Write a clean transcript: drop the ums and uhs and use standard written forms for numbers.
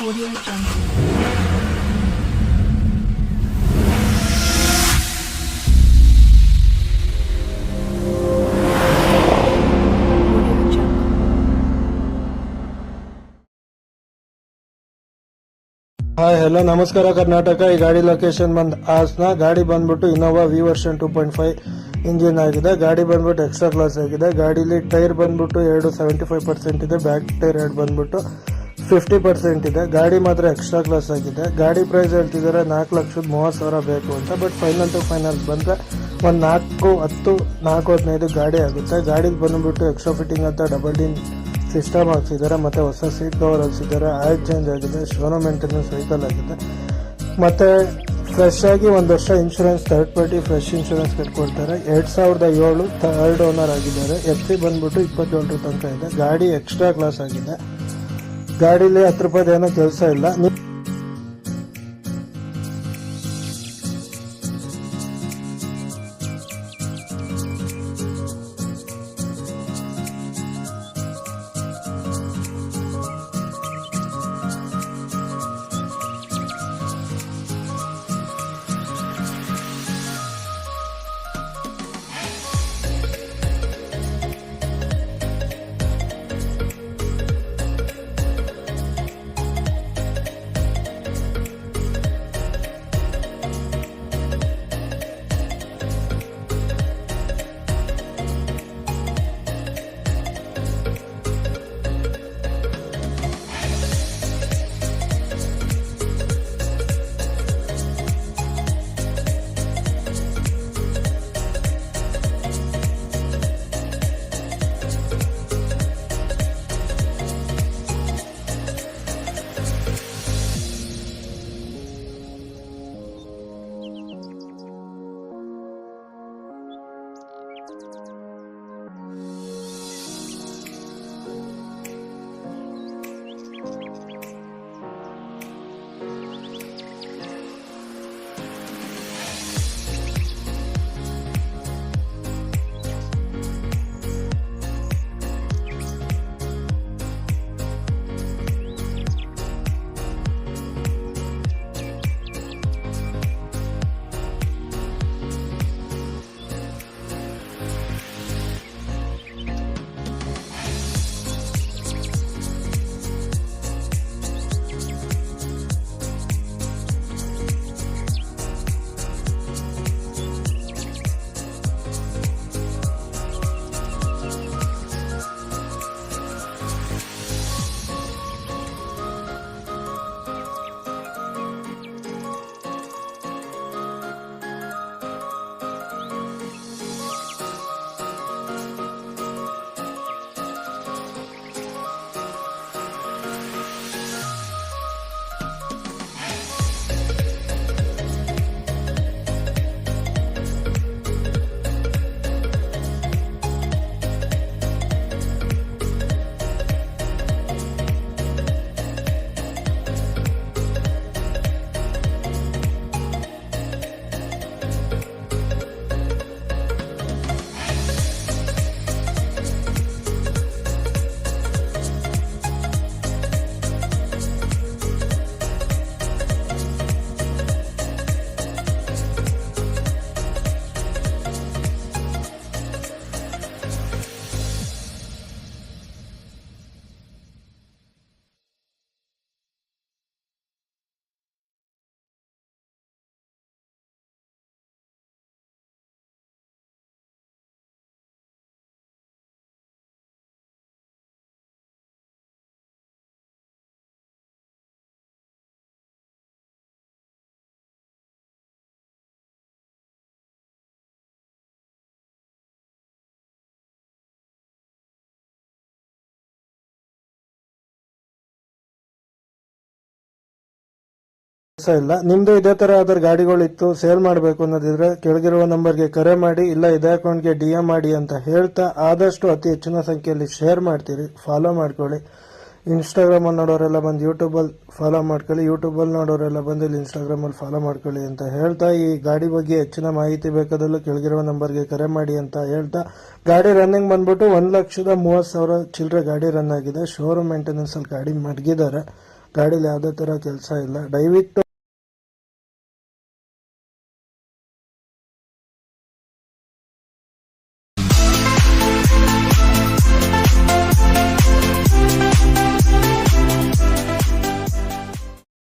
Audio Jungle. Hi hello ನಮಸ್ಕಾರ ಕರ್ನಾಟಕ. ಈ ಗಾಡಿ ಲೊಕೇಶನ್ ಬಂದು ಹಾಸನ. ಗಾಡಿ ಬಂದ್ಬಿಟ್ಟು ಇನೋವಾ ವಿ ವರ್ಷನ್ 2.5 ಇಂಜಿನ್ ಆಗಿದೆ. ಗಾಡಿ ಬಂದ್ಬಿಟ್ಟು ಎಕ್ಸ್ಟ್ರಾ ಕ್ಲಾಸ್ ಆಗಿದೆ. ಗಾಡಿಲಿ ಟೈರ್ ಬಂದ್ಬಿಟ್ಟು 75% ಇದೆ. ಬ್ಯಾಕ್ ಟೈರ್ ಎರಡು ಬಂದ್ಬಿಟ್ಟು 50% ಇದೆ. ಗಾಡಿ ಮಾತ್ರ ಎಕ್ಸ್ಟ್ರಾ ಕ್ಲಾಸ್ ಆಗಿದೆ. ಗಾಡಿ ಪ್ರೈಸ್ ಹೇಳ್ತಿದ್ದಾರೆ 4,30,000 ಬೇಕು ಅಂತ. ಬಟ್ ಫೈನಲ್ ಟು ಫೈನಲ್ ಬಂದರೆ ಒಂದು 4,10, 4,15 ಗಾಡಿ ಆಗುತ್ತೆ. ಗಾಡಿಗೆ ಬಂದ್ಬಿಟ್ಟು ಎಕ್ಸ್ಟ್ರಾ ಫಿಟ್ಟಿಂಗ್ ಅಂತ ಡಬಲ್ ಡಿನ್ ಸಿಸ್ಟಮ್ ಹಾಕ್ಸಿದ್ದಾರೆ. ಮತ್ತು ಹೊಸ ಸೀಟ್ ಕವರ್ ಹಾಕ್ಸಿದ್ದಾರೆ. ಆಯಿಲ್ ಚೇಂಜ್ ಆಗಿದೆ. ಶೋರೂಮ್ ಮೇಂಟೆನೆನ್ಸ್ ವೆಹಿಕಲ್ ಆಗಿದೆ. ಮತ್ತು ಫ್ರೆಶ್ ಆಗಿ 1 ವರ್ಷ insurance, third party fresh insurance ಕಟ್ಕೊಳ್ತಾರೆ. 2007 ಥರ್ಡ್ ಓನರ್ ಆಗಿದ್ದಾರೆ. FC ಬಂದ್ಬಿಟ್ಟು 27 ತನಕ ಇದೆ. ಗಾಡಿ ಎಕ್ಸ್ಟ್ರಾ ಕ್ಲಾಸ್ ಆಗಿದೆ. ಗಾಡೀಲಿ 10 ರೂಪಾಯಿ ಏನೋ ಕೆಲಸ ಇಲ್ಲ. ಇಲ್ಲ. ನಿಮ್ದು ಇದೇ ತರ ಯಾವ್ದಾದ್ರು ಗಾಡಿಗಳಿತ್ತು ಸೇಲ್ ಮಾಡಬೇಕು ಅನ್ನೋದಿದ್ರೆ ಕೆಳಗಿರುವ ನಂಬರ್ಗೆ ಕರೆ ಮಾಡಿ, ಇಲ್ಲ ಇದೇ ಅಕೌಂಟ್ಗೆ DM ಮಾಡಿ ಅಂತ ಹೇಳ್ತಾ ಆದಷ್ಟು ಅತಿ ಹೆಚ್ಚಿನ ಸಂಖ್ಯೆಯಲ್ಲಿ ಶೇರ್ ಮಾಡ್ತೀರಿ. ಫಾಲೋ ಮಾಡ್ಕೊಳ್ಳಿ. ಇನ್ಸ್ಟಾಗ್ರಾಮಲ್ಲಿ ನೋಡೋರೆಲ್ಲ ಬಂದು ಯೂಟ್ಯೂಬಲ್ಲಿ ಫಾಲೋ ಮಾಡ್ಕೊಳ್ಳಿ. ಯೂಟ್ಯೂಬಲ್ಲಿ ನೋಡೋರೆಲ್ಲ ಬಂದು ಇಲ್ಲಿ ಇನ್ಸ್ಟಾಗ್ರಾಮಲ್ಲಿ ಫಾಲೋ ಮಾಡ್ಕೊಳ್ಳಿ ಅಂತ ಹೇಳ್ತಾ, ಈ ಗಾಡಿ ಬಗ್ಗೆ ಹೆಚ್ಚಿನ ಮಾಹಿತಿ ಬೇಕಾದಲ್ಲೂ ಕೆಳಗಿರುವ ನಂಬರ್ಗೆ ಕರೆ ಮಾಡಿ ಅಂತ ಹೇಳ್ತಾ, ಗಾಡಿ ರನ್ನಿಂಗ್ ಬಂದ್ಬಿಟ್ಟು 1,30,30,000 ಚಿಲ್ಲರೆ ಗಾಡಿ ರನ್ ಆಗಿದೆ. ಶೋರೂಮ್ ಮೇಂಟೆನೆನ್ಸ್ ಅಲ್ಲಿ ಗಾಡಿ ಮಡಗಿದ್ದಾರೆ. ಗಾಡೀಲಿ ಯಾವುದೇ ಥರ ಕೆಲಸ ಇಲ್ಲ. ದಯವಿಟ್ಟು